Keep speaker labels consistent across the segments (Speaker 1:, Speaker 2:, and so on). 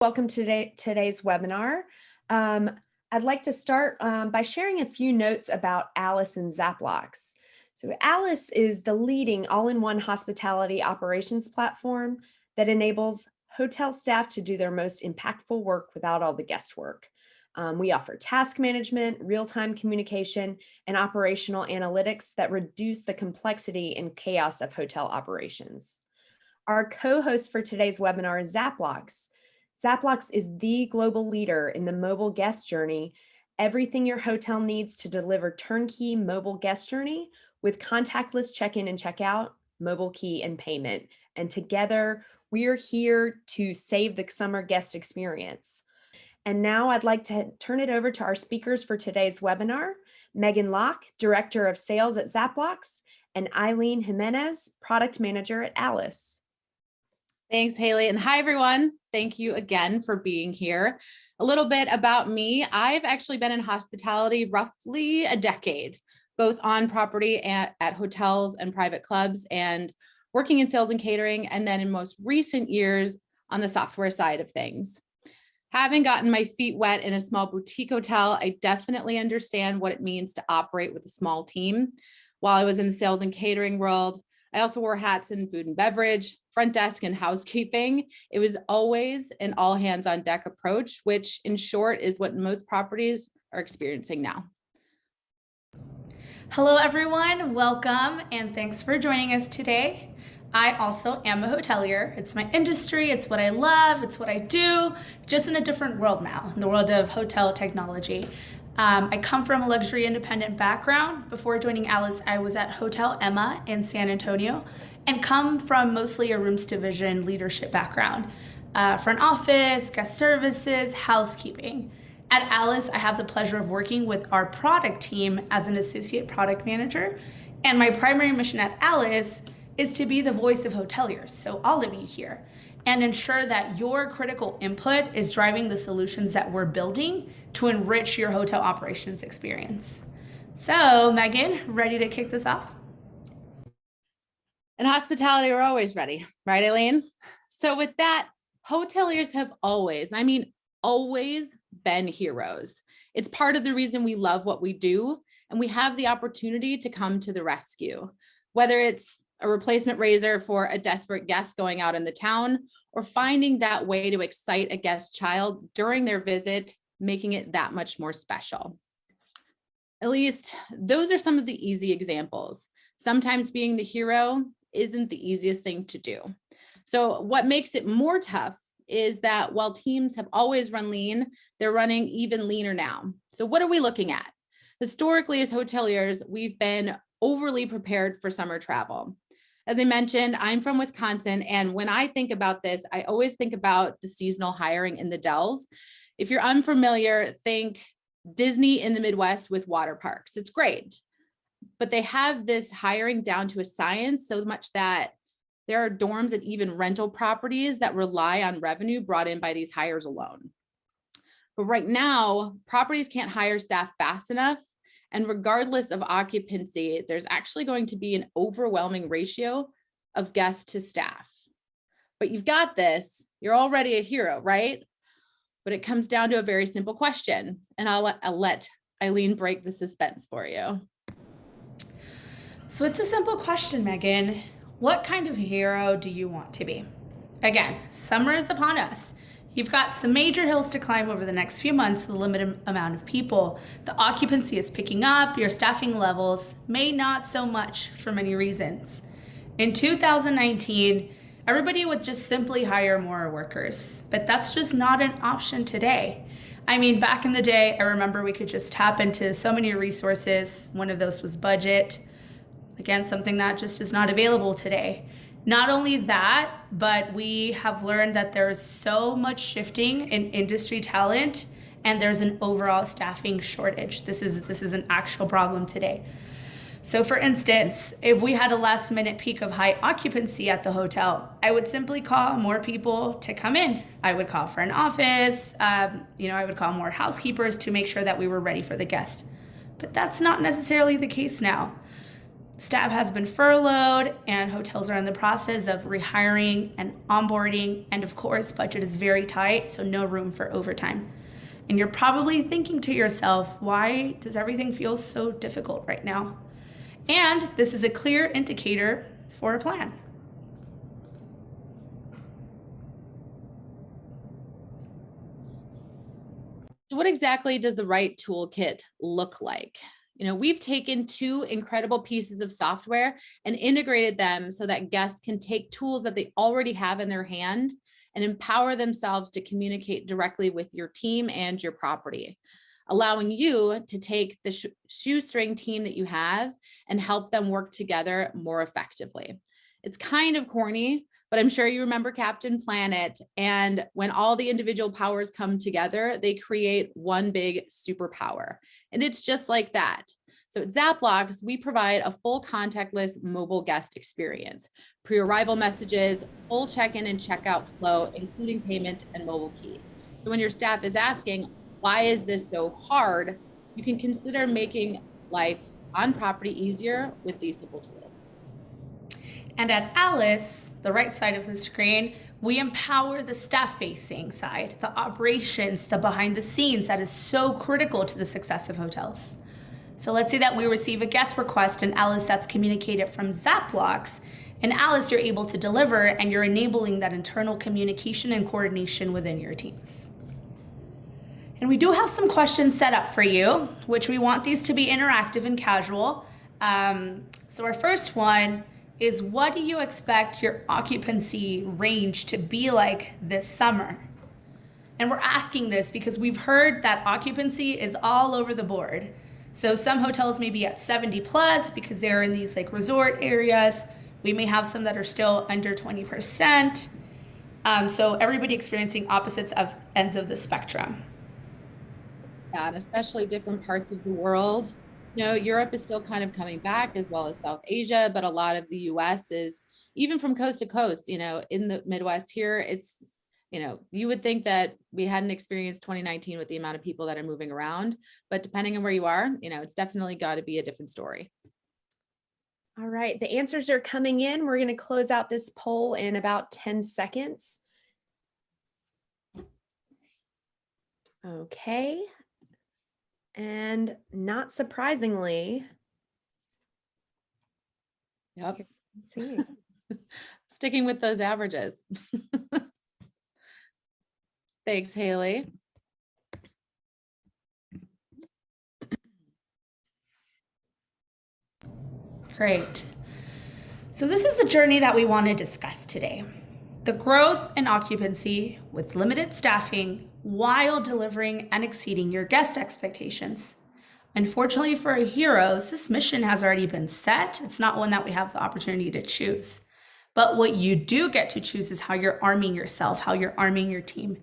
Speaker 1: Welcome to today's webinar. I'd like to start by sharing a few notes about ALICE+Zaplox. So ALICE is the leading all-in-one hospitality operations platform that enables hotel staff to do their most impactful work without all the guesswork. We offer task management, real-time communication, and operational analytics that reduce the complexity and chaos of hotel operations. Our co-host for today's webinar is Zaplox. Zaplox is the global leader in the mobile guest journey, everything your hotel needs to deliver turnkey mobile guest journey with contactless check-in and check-out, mobile key, and payment. And together, we are here to save the summer guest experience. And now I'd like to turn it over to our speakers for today's webinar, Megan Locke, Director of Sales at Zaplox, and Eileen Jimenez, Product Manager at ALICE.
Speaker 2: Thanks, Haley. And hi, everyone. Thank you again for being here. A little bit about me. I've actually been in hospitality roughly a decade, both on property at hotels and private clubs, and working in sales and catering, and then in most recent years on the software side of things. Having gotten my feet wet in a small boutique hotel, I definitely understand what it means to operate with a small team. While I was in the sales and catering world, I also wore hats in food and beverage, front desk, and housekeeping. It was always an all hands on deck approach, which in short is what most properties are experiencing now.
Speaker 3: Hello, everyone. Welcome, and thanks for joining us today. I also am a hotelier. It's my industry. It's what I love. It's what I do, just in a different world now, in the world of hotel technology. I come from a luxury independent background. Before joining ALICE, I was at Hotel Emma in San Antonio and come from mostly a rooms division leadership background, front office, guest services, housekeeping. At ALICE, I have the pleasure of working with our product team as an associate product manager. And my primary mission at ALICE is to be the voice of hoteliers, so all of you here, and ensure that your critical input is driving the solutions that we're building to enrich your hotel operations experience. So, Megan, ready to kick this off?
Speaker 2: In hospitality, we're always ready, right, Eileen? So with that, hoteliers have always, I mean, always been heroes. It's part of the reason we love what we do, and we have the opportunity to come to the rescue, whether it's a replacement razor for a desperate guest going out in the town, or finding that way to excite a guest child during their visit, making it that much more special. At least those are some of the easy examples. Sometimes being the hero isn't the easiest thing to do. So what makes it more tough is that while teams have always run lean, they're running even leaner now. So what are we looking at? Historically, as hoteliers, we've been overly prepared for summer travel. As I mentioned, I'm from Wisconsin, and when I think about this, I always think about the seasonal hiring in the Dells. If you're unfamiliar, think Disney in the Midwest with water parks. It's great, but they have this hiring down to a science so much that there are dorms and even rental properties that rely on revenue brought in by these hires alone. But right now, properties can't hire staff fast enough. And regardless of occupancy, there's actually going to be an overwhelming ratio of guests to staff. But you've got this, you're already a hero, right? But it comes down to a very simple question, and I'll let Eileen break the suspense for you.
Speaker 3: So it's a simple question, Megan. What kind of hero do you want to be? Again, summer is upon us. You've got some major hills to climb over the next few months with a limited amount of people. The occupancy is picking up, your staffing levels may not so much for many reasons. In 2019, everybody would just simply hire more workers, but that's just not an option today. I mean, back in the day, I remember we could just tap into so many resources. One of those was budget. Again, something that just is not available today. Not only that, but we have learned that there's so much shifting in industry talent, and there's an overall staffing shortage. This is an actual problem today. So for instance, if we had a last minute peak of high occupancy at the hotel, I would simply call more people to come in. I would call for an office, I would call more housekeepers to make sure that we were ready for the guest. But that's not necessarily the case now. Staff has been furloughed and hotels are in the process of rehiring and onboarding. And of course, budget is very tight, so no room for overtime. And you're probably thinking to yourself, why does everything feel so difficult right now? And this is a clear indicator for a plan.
Speaker 2: What exactly does the right toolkit look like? We've taken two incredible pieces of software and integrated them so that guests can take tools that they already have in their hand and empower themselves to communicate directly with your team and your property, allowing you to take the shoestring team that you have and help them work together more effectively. It's kind of corny, but I'm sure you remember Captain Planet. And when all the individual powers come together, they create one big superpower. And it's just like that. So at Zaplox, we provide a full contactless mobile guest experience, pre-arrival messages, full check-in and checkout flow, including payment and mobile key. So when your staff is asking, why is this so hard? You can consider making life on property easier with these simple tools.
Speaker 3: And at ALICE, the right side of the screen, we empower the staff-facing side, the operations, the behind the scenes that is so critical to the success of hotels. So let's say that we receive a guest request in ALICE that's communicated from Zaplox. In ALICE, you're able to deliver and you're enabling that internal communication and coordination within your teams. And we do have some questions set up for you, which we want these to be interactive and casual. So our first one is, what do you expect your occupancy range to be like this summer? And we're asking this because we've heard that occupancy is all over the board. So some hotels may be at 70 plus because they're in these like resort areas. We may have some that are still under 20%. So everybody experiencing opposites of ends of the spectrum.
Speaker 2: Yeah, and especially different parts of the world. Europe is still kind of coming back, as well as South Asia, but a lot of the US is, even from coast to coast, in the Midwest here, it's, you would think that we hadn't experienced 2019 with the amount of people that are moving around, but depending on where you are, it's definitely got to be a different story.
Speaker 1: All right, the answers are coming in. We're going to close out this poll in about 10 seconds. Okay. And not surprisingly,
Speaker 2: yep, sticking with those averages. Thanks, Haley.
Speaker 3: Great. So this is the journey that we want to discuss today. The growth and occupancy with limited staffing while delivering and exceeding your guest expectations. Unfortunately for our heroes, this mission has already been set. It's not one that we have the opportunity to choose. But what you do get to choose is how you're arming yourself, how you're arming your team.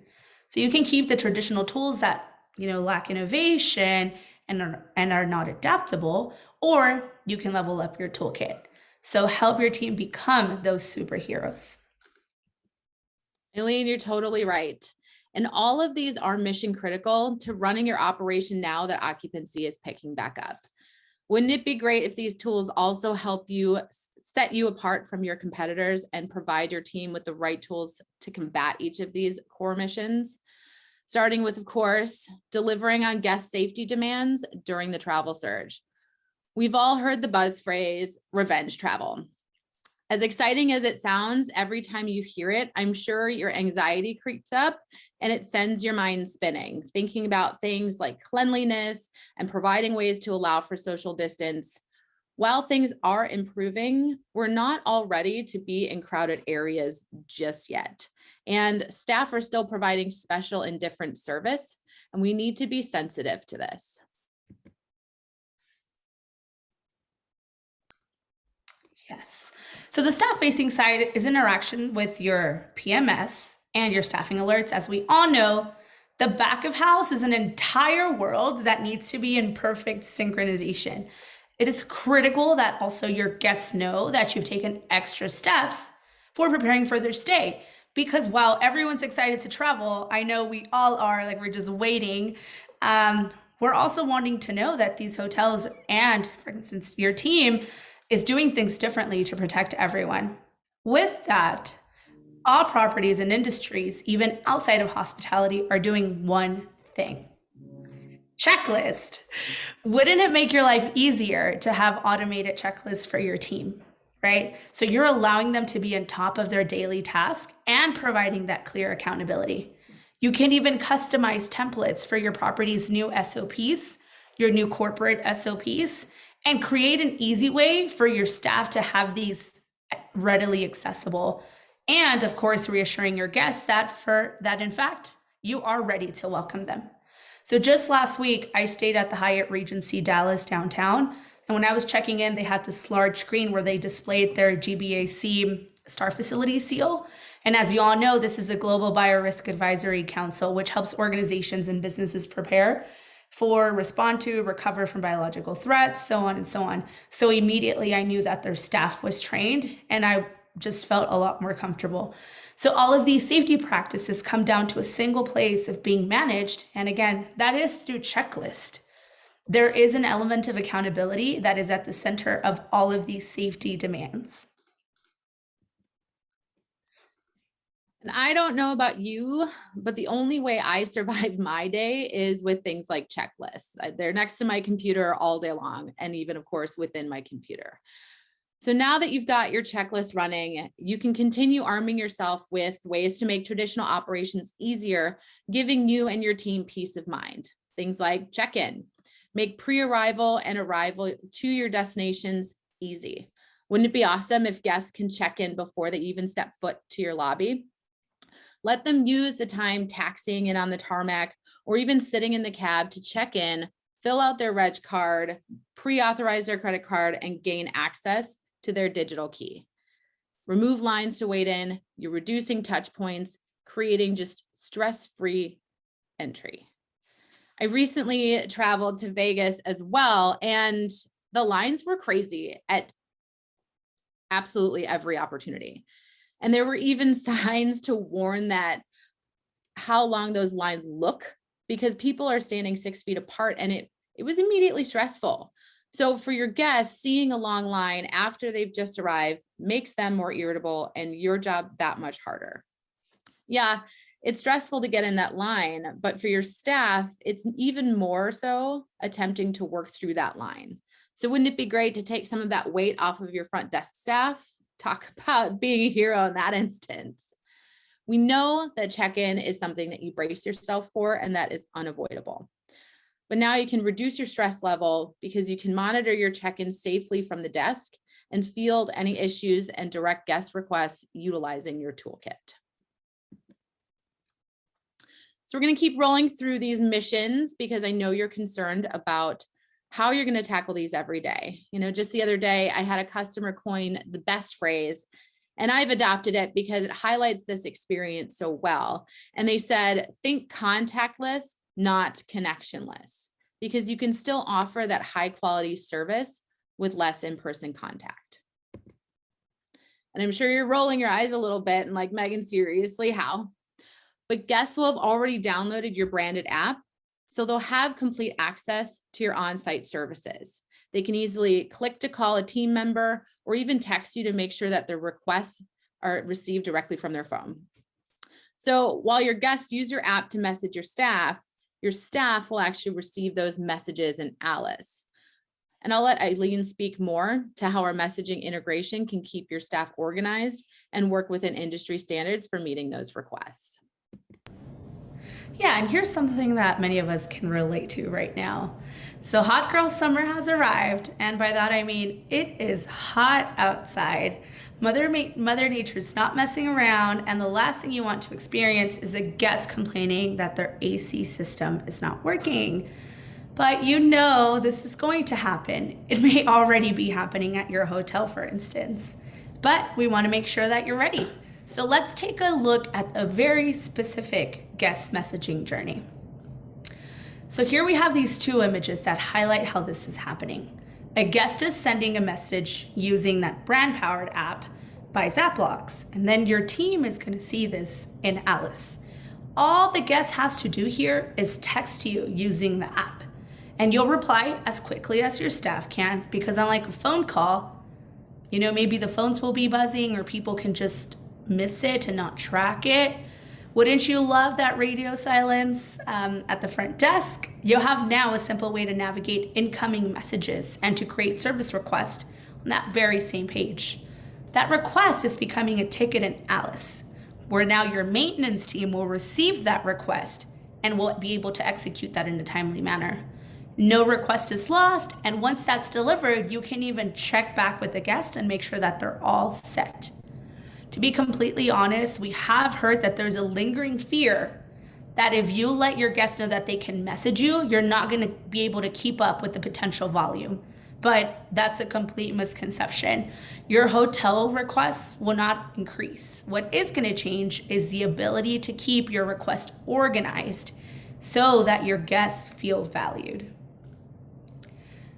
Speaker 3: So you can keep the traditional tools that, lack innovation and are not adaptable, or you can level up your toolkit. So help your team become those superheroes.
Speaker 2: Eileen, you're totally right. And all of these are mission critical to running your operation now that occupancy is picking back up. Wouldn't it be great if these tools also help you set you apart from your competitors and provide your team with the right tools to combat each of these core missions? Starting with, of course, delivering on guest safety demands during the travel surge. We've all heard the buzz phrase, revenge travel. As exciting as it sounds, every time you hear it, I'm sure your anxiety creeps up and it sends your mind spinning, thinking about things like cleanliness and providing ways to allow for social distance. While things are improving, we're not all ready to be in crowded areas just yet. And staff are still providing special and different service, and we need to be sensitive to this.
Speaker 3: Yes. So the staff-facing side is interaction with your PMS and your staffing alerts. As we all know, the back of house is an entire world that needs to be in perfect synchronization. It is critical that also your guests know that you've taken extra steps for preparing for their stay. Because while everyone's excited to travel, I know we all are, like we're just waiting. We're also wanting to know that these hotels and, for instance, your team is doing things differently to protect everyone. With that, all properties and industries, even outside of hospitality, are doing one thing: checklist. Wouldn't it make your life easier to have automated checklists for your team, right? So you're allowing them to be on top of their daily task and providing that clear accountability. You can even customize templates for your property's new SOPs, your new corporate SOPs, and create an easy way for your staff to have these readily accessible. And of course, reassuring your guests that in fact, you are ready to welcome them. So just last week, I stayed at the Hyatt Regency Dallas downtown. And when I was checking in, they had this large screen where they displayed their GBAC Star Facility seal. And as you all know, this is the Global Biorisk Advisory Council, which helps organizations and businesses prepare for, respond to, recover from biological threats, so on and so on. So immediately I knew that their staff was trained, and I just felt a lot more comfortable. So all of these safety practices come down to a single place of being managed. And again, that is through checklist. There is an element of accountability that is at the center of all of these safety demands.
Speaker 2: And I don't know about you, but the only way I survive my day is with things like checklists. They're next to my computer all day long, and even, of course, within my computer. So now that you've got your checklist running, you can continue arming yourself with ways to make traditional operations easier, giving you and your team peace of mind. Things like check-in, make pre-arrival and arrival to your destinations easy. Wouldn't it be awesome if guests can check in before they even step foot to your lobby? Let them use the time taxiing in on the tarmac or even sitting in the cab to check in, fill out their reg card, pre-authorize their credit card, and gain access to their digital key. Remove lines to wait in. You're reducing touch points, creating just stress-free entry. I recently traveled to Vegas as well, and the lines were crazy at absolutely every opportunity. And there were even signs to warn that how long those lines look, because people are standing 6 feet apart, and it was immediately stressful. So for your guests, seeing a long line after they've just arrived makes them more irritable and your job that much harder. Yeah, it's stressful to get in that line, but for your staff, it's even more so attempting to work through that line. So wouldn't it be great to take some of that weight off of your front desk staff? Talk about being a hero in that instance. We know that check-in is something that you brace yourself for, and that is unavoidable. But now you can reduce your stress level because you can monitor your check-in safely from the desk and field any issues and direct guest requests utilizing your toolkit. So we're going to keep rolling through these missions because I know you're concerned about how you're going to tackle these every day. You know, just the other day, I had a customer coin the best phrase, and I've adopted it because it highlights this experience so well. And they said, think contactless, not connectionless, because you can still offer that high quality service with less in-person contact. And I'm sure you're rolling your eyes a little bit and like, Megan, seriously, how? But guests will have already downloaded your branded app, so they'll have complete access to your on-site services. They can easily click to call a team member or even text you to make sure that their requests are received directly from their phone. So while your guests use your app to message your staff will actually receive those messages in ALICE. And I'll let Eileen speak more to how our messaging integration can keep your staff organized and work within industry standards for meeting those requests.
Speaker 3: Yeah, and here's something that many of us can relate to right now. So hot girl summer has arrived, and by that I mean it is hot outside. Mother Nature's not messing around, and the last thing you want to experience is a guest complaining that their AC system is not working. But you know this is going to happen. It may already be happening at your hotel, for instance. But we want to make sure that you're ready. So let's take a look at a very specific guest messaging journey. So here we have these two images that highlight how this is happening. A guest is sending a message using that brand-powered app by Zaplox, and then your team is going to see this in ALICE. All the guest has to do here is text you using the app, and you'll reply as quickly as your staff can, because unlike a phone call, You know, maybe the phones will be buzzing or people can just miss it and not track it. Wouldn't you love that radio silence at the front desk? You'll have now a simple way to navigate incoming messages and to create service requests on that very same page. That request is becoming a ticket in Alice, where now your maintenance team will receive that request and will be able to execute that in a timely manner. No request is lost, and once that's delivered, you can even check back with the guest and make sure that they're all set. To be completely honest, we have heard that there's a lingering fear that if you let your guests know that they can message you, you're not going to be able to keep up with the potential volume. But that's a complete misconception. Your hotel requests will not increase. What is going to change is the ability to keep your request organized so that your guests feel valued.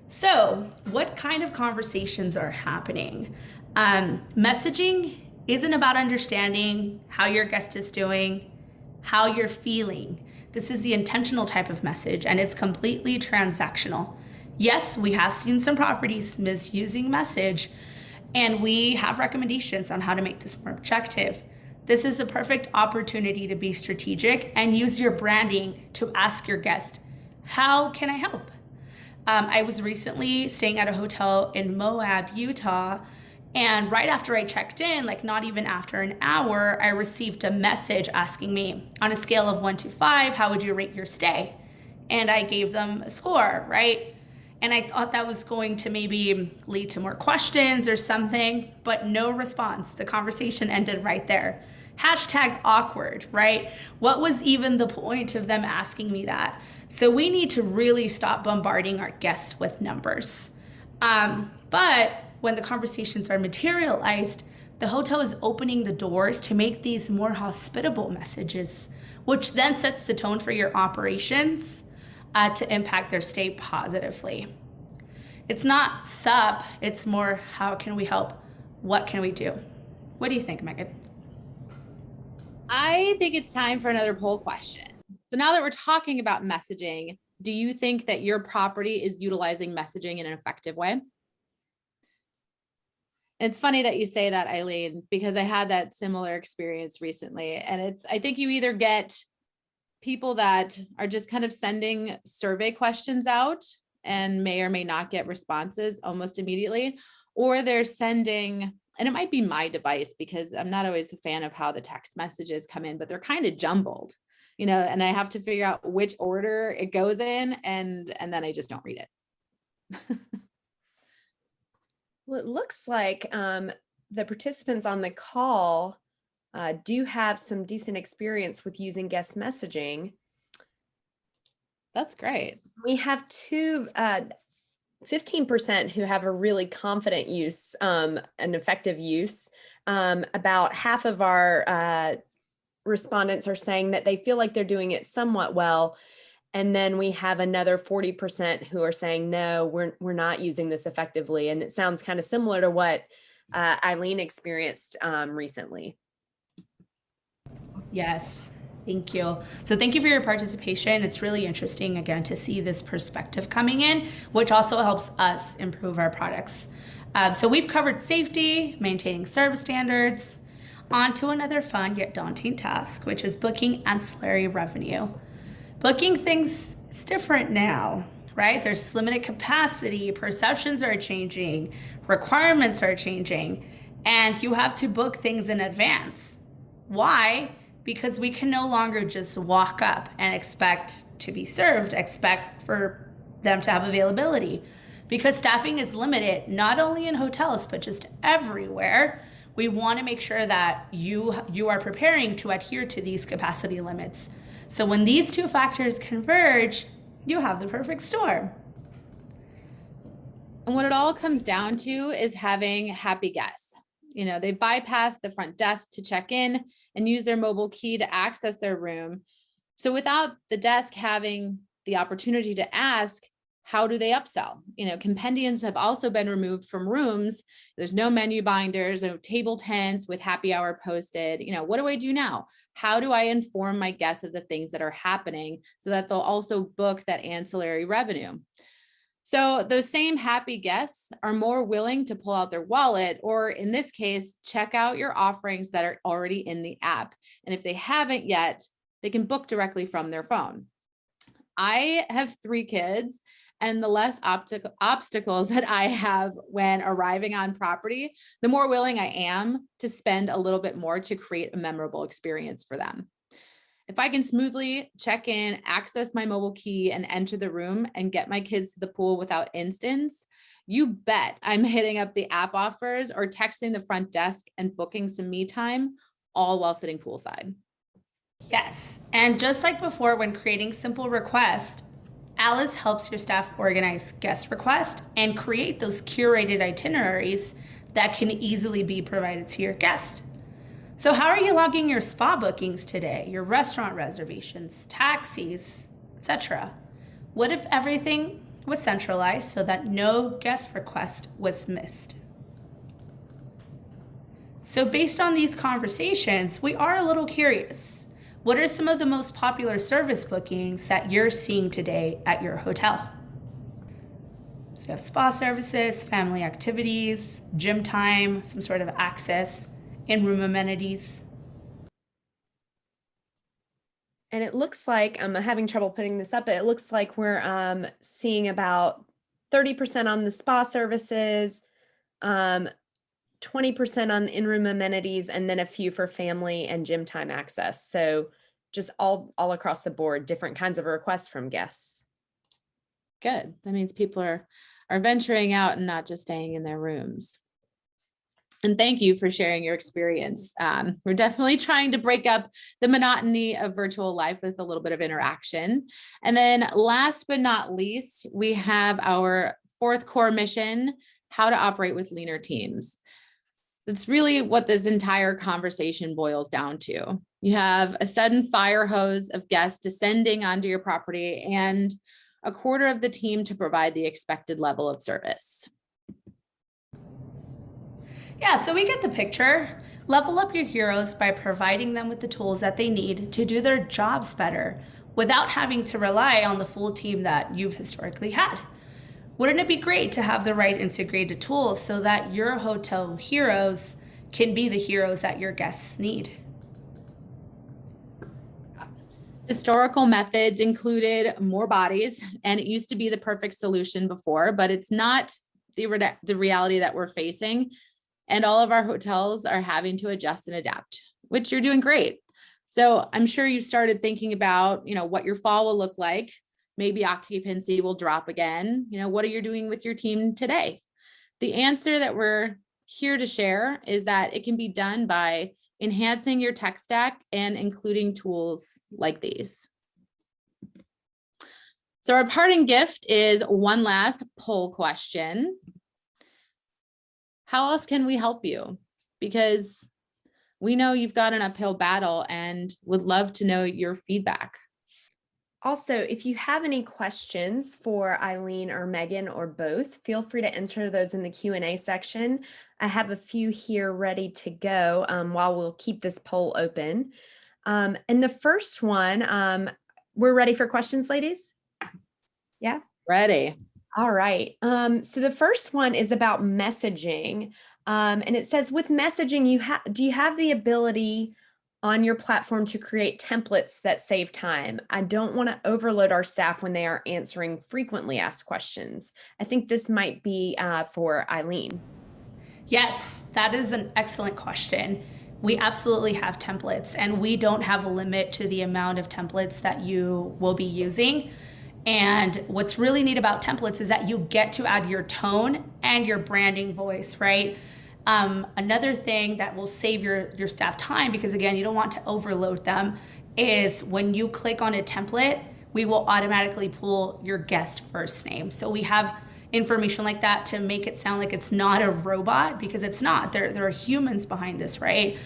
Speaker 3: So, what kind of conversations are happening? Messaging isn't about understanding how your guest is doing, how you're feeling. This is the intentional type of message, and it's completely transactional. Yes, we have seen some properties misusing message, and we have recommendations on how to make this more objective. This is a perfect opportunity to be strategic and use your branding to ask your guest, how can I help? I was recently staying at a hotel in Moab, Utah, and right after I checked in, like not even after an hour, I received a message asking me, on a scale of 1 to 5, how would you rate your stay? And I gave them a score, right? And I thought that was going to maybe lead to more questions or something, but no response. The conversation ended right there. Hashtag awkward, right? What was even the point of them asking me that? So we need to really stop bombarding our guests with numbers. But when the conversations are materialized, the hotel is opening the doors to make these more hospitable messages, which then sets the tone for your operations to impact their stay positively. It's not sup, it's more how can we help? What can we do? What do you think, Megan?
Speaker 2: I think it's time for another poll question. So now that we're talking about messaging, do you think that your property is utilizing messaging in an effective way? It's funny that you say that, Eileen, because I had that similar experience recently. And I think you either get people that are just kind of sending survey questions out and may or may not get responses almost immediately, or they're sending, and it might be my device because I'm not always a fan of how the text messages come in, but they're kind of jumbled, and I have to figure out which order it goes in, and then I just don't read it.
Speaker 1: Well, it looks like the participants on the call do have some decent experience with using guest messaging.
Speaker 2: That's great.
Speaker 1: We have 15% who have a really confident use, an effective use. About half of our respondents are saying that they feel like they're doing it somewhat well. And then we have another 40% who are saying, no, we're not using this effectively. And it sounds kind of similar to what Eileen experienced recently.
Speaker 3: Yes, thank you. So thank you for your participation. It's really interesting, again, to see this perspective coming in, which also helps us improve our products. So we've covered safety, maintaining service standards, on to another fun yet daunting task, which is booking ancillary revenue. Booking things is different now, right? There's limited capacity, perceptions are changing, requirements are changing, and you have to book things in advance. Why? Because we can no longer just walk up and expect to be served, expect for them to have availability. Because staffing is limited, not only in hotels, but just everywhere. We want to make sure that you are preparing to adhere to these capacity limits. So when these two factors converge, you have the perfect storm.
Speaker 2: And what it all comes down to is having happy guests. They bypass the front desk to check in and use their mobile key to access their room. So without the desk having the opportunity to ask, how do they upsell? Compendiums have also been removed from rooms. There's no menu binders, no table tents with happy hour posted. What do I do now? How do I inform my guests of the things that are happening so that they'll also book that ancillary revenue? So those same happy guests are more willing to pull out their wallet, or in this case, check out your offerings that are already in the app. And if they haven't yet, they can book directly from their phone. I have 3 kids, and the less obstacles that I have when arriving on property, the more willing I am to spend a little bit more to create a memorable experience for them. If I can smoothly check in, access my mobile key, and enter the room and get my kids to the pool without instance, you bet I'm hitting up the app offers or texting the front desk and booking some me time, all while sitting poolside.
Speaker 3: Yes. And just like before, when creating simple requests, Alice helps your staff organize guest requests and create those curated itineraries that can easily be provided to your guest. So how are you logging your spa bookings today, your restaurant reservations, taxis, etc.? What if everything was centralized so that no guest request was missed? So based on these conversations, we are a little curious. What are some of the most popular service bookings that you're seeing today at your hotel? So you have spa services, family activities, gym time, some sort of access, in-room amenities.
Speaker 1: And it looks like, I'm having trouble putting this up, but it looks like we're seeing about 30% on the spa services, 20% on the in-room amenities, and then a few for family and gym time access. So just all across the board, different kinds of requests from guests.
Speaker 2: Good. That means people are venturing out and not just staying in their rooms. And thank you for sharing your experience. We're definitely trying to break up the monotony of virtual life with a little bit of interaction. And then last but not least, we have our 4th core mission, how to operate with leaner teams. That's really what this entire conversation boils down to. You have a sudden fire hose of guests descending onto your property and a quarter of the team to provide the expected level of service.
Speaker 3: Yeah, so we get the picture. Level up your heroes by providing them with the tools that they need to do their jobs better without having to rely on the full team that you've historically had. Wouldn't it be great to have the right integrated tools so that your hotel heroes can be the heroes that your guests need?
Speaker 2: Historical methods included more bodies, and it used to be the perfect solution before, but it's not the reality that we're facing. And all of our hotels are having to adjust and adapt, which you're doing great. So I'm sure you started thinking about, what your fall will look like. Maybe occupancy will drop again. What are you doing with your team today? The answer that we're here to share is that it can be done by enhancing your tech stack and including tools like these. So our parting gift is one last poll question. How else can we help you? Because we know you've got an uphill battle and would love to know your feedback.
Speaker 1: Also, if you have any questions for Eileen or Megan or both, feel free to enter those in the Q&A section. I have a few here ready to go while we'll keep this poll open. And the first one, we're ready for questions, ladies? Yeah?
Speaker 2: Ready.
Speaker 1: All right. So the first one is about messaging. And it says, with messaging, do you have the ability on your platform to create templates that save time? I don't want to overload our staff when they are answering frequently asked questions. I think this might be for Eileen.
Speaker 3: Yes, that is an excellent question. We absolutely have templates, and we don't have a limit to the amount of templates that you will be using. And what's really neat about templates is that you get to add your tone and your branding voice, right? Another thing that will save your staff time, because again, you don't want to overload them, is when you click on a template, we will automatically pull your guest first name. So we have information like that to make it sound like it's not a robot, because it's not. There are humans behind this, right?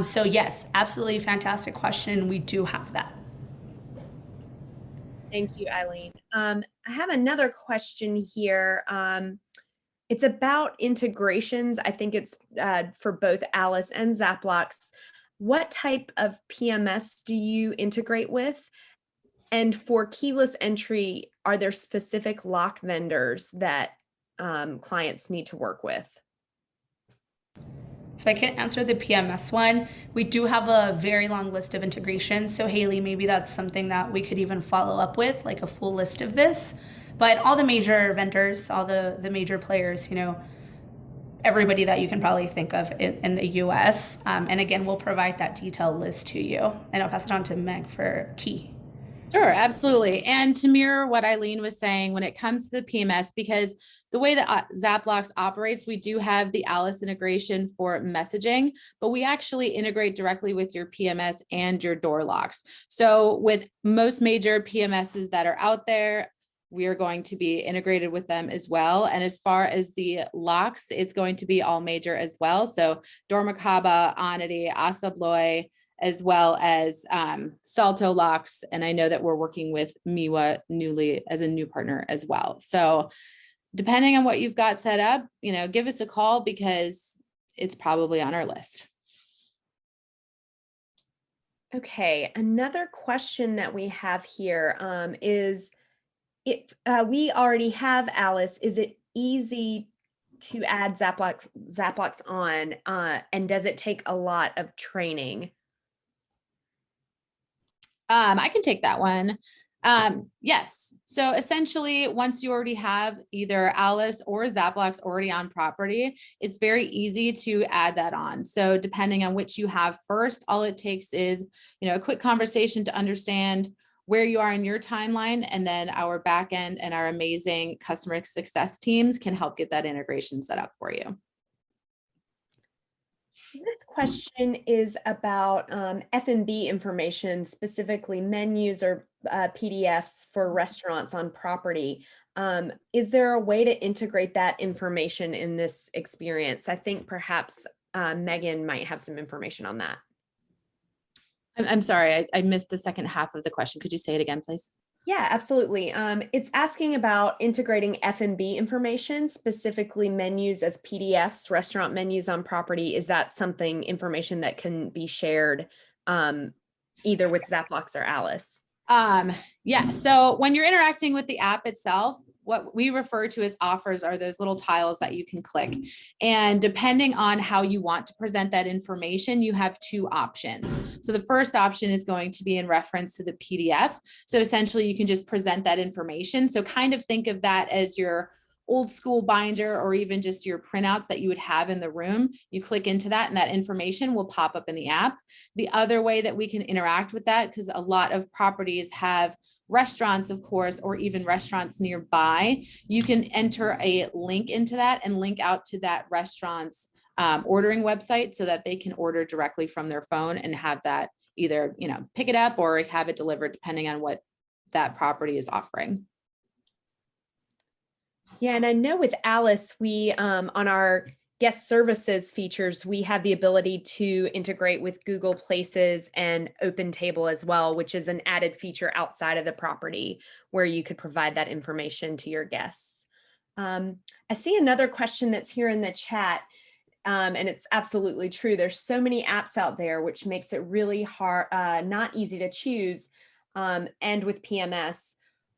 Speaker 3: So yes, absolutely fantastic question. We do have that.
Speaker 1: Thank you, Eileen. I have another question here. It's about integrations. I think it's for both ALICE and Zaplox. What type of PMS do you integrate with? And for keyless entry, are there specific lock vendors that clients need to work with?
Speaker 3: So I can answer the PMS one. We do have a very long list of integrations. So Haley, maybe that's something that we could even follow up with, like a full list of this. But all the major vendors, all the major players, everybody that you can probably think of in the US. And again, we'll provide that detailed list to you. And I'll pass it on to Meg for key.
Speaker 2: Sure, absolutely. And to mirror what Eileen was saying, when it comes to the PMS, because the way that Zaplox operates, we do have the ALICE integration for messaging, but we actually integrate directly with your PMS and your door locks. So with most major PMSs that are out there, we are going to be integrated with them as well. And as far as the locks, it's going to be all major as well. So Dormakaba, Onity, Asabloy, as well as Salto locks. And I know that we're working with Miwa newly as a new partner as well. So depending on what you've got set up, give us a call because it's probably on our list.
Speaker 1: Okay, another question that we have here is, if we already have ALICE, is it easy to add Zaplox on, and does it take a lot of training?
Speaker 2: I can take that one. Yes. So essentially, once you already have either ALICE or Zaplox already on property, it's very easy to add that on. So depending on which you have first, all it takes is, a quick conversation to understand where you are in your timeline, and then our back end and our amazing customer success teams can help get that integration set up for you.
Speaker 1: This question is about F&B information, specifically menus or PDFs for restaurants on property. Is there a way to integrate that information in this experience? I think perhaps Megan might have some information on that.
Speaker 2: I'm sorry, I missed the second half of the question. Could you say it again, please?
Speaker 1: Yeah, absolutely. It's asking about integrating F&B information, specifically menus as PDFs, restaurant menus on property. Is that information that can be shared either with Zaplox or ALICE?
Speaker 2: Yeah. So when you're interacting with the app itself, what we refer to as offers are those little tiles that you can click. And depending on how you want to present that information, you have two options. So the first option is going to be in reference to the PDF. So essentially you can just present that information. So kind of think of that as your old school binder or even just your printouts that you would have in the room. You click into that and that information will pop up in the app. The other way that we can interact with that, because a lot of properties have restaurants, of course, or even restaurants nearby, you can enter a link into that and link out to that restaurant's ordering website so that they can order directly from their phone and have that either, pick it up or have it delivered depending on what that property is offering.
Speaker 1: Yeah, and I know with ALICE, we on our guest services features, we have the ability to integrate with Google Places and OpenTable as well, which is an added feature outside of the property where you could provide that information to your guests. I see another question that's here in the chat, and it's absolutely true. There's so many apps out there, which makes it really hard, not easy to choose. And with PMS,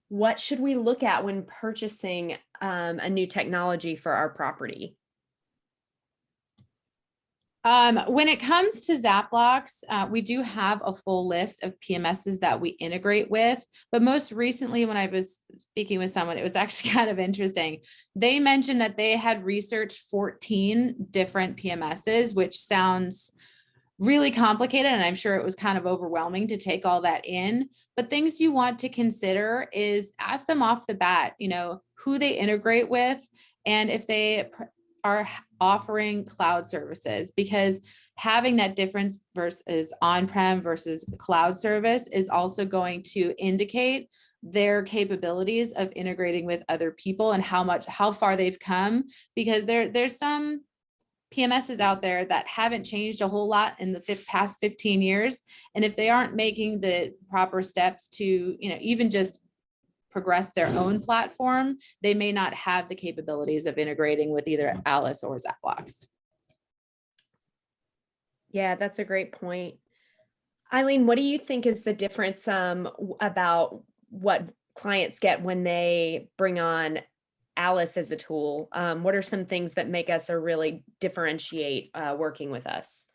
Speaker 1: what should we look at when purchasing a new technology for our property?
Speaker 2: When it comes to Zaplox, we do have a full list of PMSs that we integrate with, but most recently when I was speaking with someone, it was actually kind of interesting. They mentioned that they had researched 14 different PMSs, which sounds really complicated. And I'm sure it was kind of overwhelming to take all that in, but things you want to consider is ask them off the bat, who they integrate with, and if they are offering cloud services, because having that difference versus on-prem versus cloud service is also going to indicate their capabilities of integrating with other people and how far they've come, because there's some PMSs out there that haven't changed a whole lot in the past 15 years. And if they aren't making the proper steps to, even just progress their own platform, they may not have the capabilities of integrating with either ALICE or Zaplox.
Speaker 1: Yeah, that's a great point. Eileen, what do you think is the difference about what clients get when they bring on Alice as a tool? What are some things that make us or really differentiate working with us?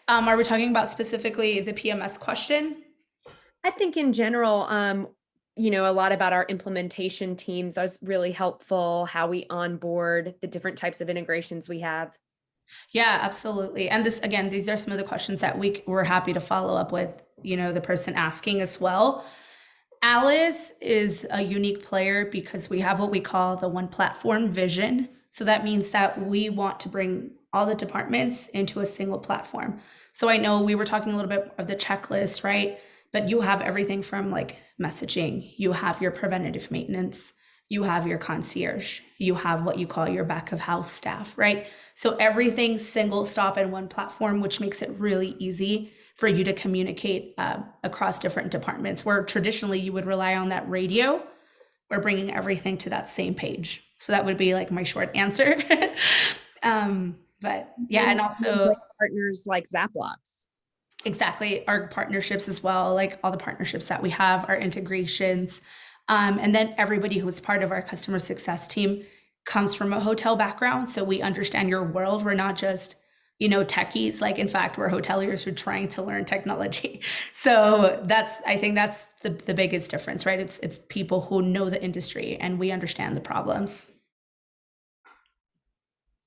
Speaker 3: Are we talking about specifically the PMS question?
Speaker 1: I think in general, a lot about our implementation teams is really helpful, how we onboard, the different types of integrations we have.
Speaker 3: Yeah, absolutely. And this, again, these are some of the questions that we're happy to follow up with, the person asking as well. Alice is a unique player because we have what we call the one platform vision. So that means that we want to bring all the departments into a single platform. So I know we were talking a little bit of the checklist, right? But you have everything from like messaging, you have your preventative maintenance, you have your concierge, you have what you call your back of house staff, right? So everything's single stop in one platform, which makes it really easy for you to communicate across different departments, where traditionally you would rely on that radio. We're bringing everything to that same page. So that would be like my short answer. But yeah, and also
Speaker 1: partners like Zaplox.
Speaker 3: Exactly, our partnerships as well, like all the partnerships that we have, our integrations. And then everybody who's part of our customer success team comes from a hotel background. So we understand your world. We're not just, techies. Like, in fact, we're hoteliers who are trying to learn technology. So I think that's the biggest difference, right? It's people who know the industry and we understand the problems.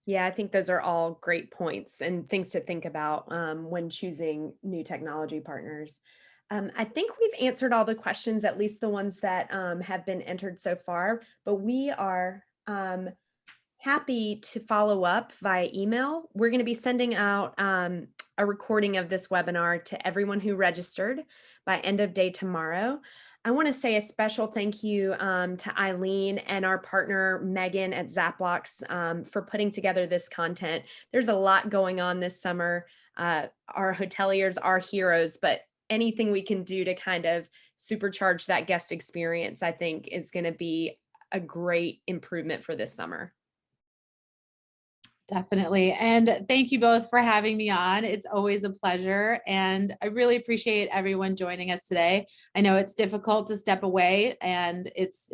Speaker 1: Yeah, I think those are all great points and things to think about when choosing new technology partners. I think we've answered all the questions, at least the ones that have been entered so far, but we are happy to follow up via email. We're going to be sending out a recording of this webinar to everyone who registered by end of day tomorrow. I want to say a special thank you to Eileen and our partner Megan at Zaplox for putting together this content. There's a lot going on this summer. Our hoteliers are heroes, but anything we can do to kind of supercharge that guest experience, I think, is going to be a great improvement for this summer.
Speaker 2: Definitely. And thank you both for having me on. It's always a pleasure. And I really appreciate everyone joining us today. I know it's difficult to step away and it's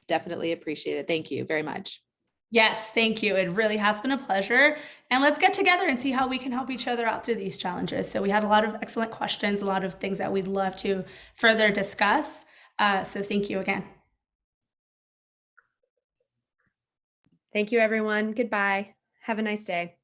Speaker 2: definitely appreciated. Thank you very much.
Speaker 3: Yes, thank you. It really has been a pleasure. And let's get together and see how we can help each other out through these challenges. So we had a lot of excellent questions, a lot of things that we'd love to further discuss. So thank you again.
Speaker 1: Thank you, everyone. Goodbye. Have a nice day.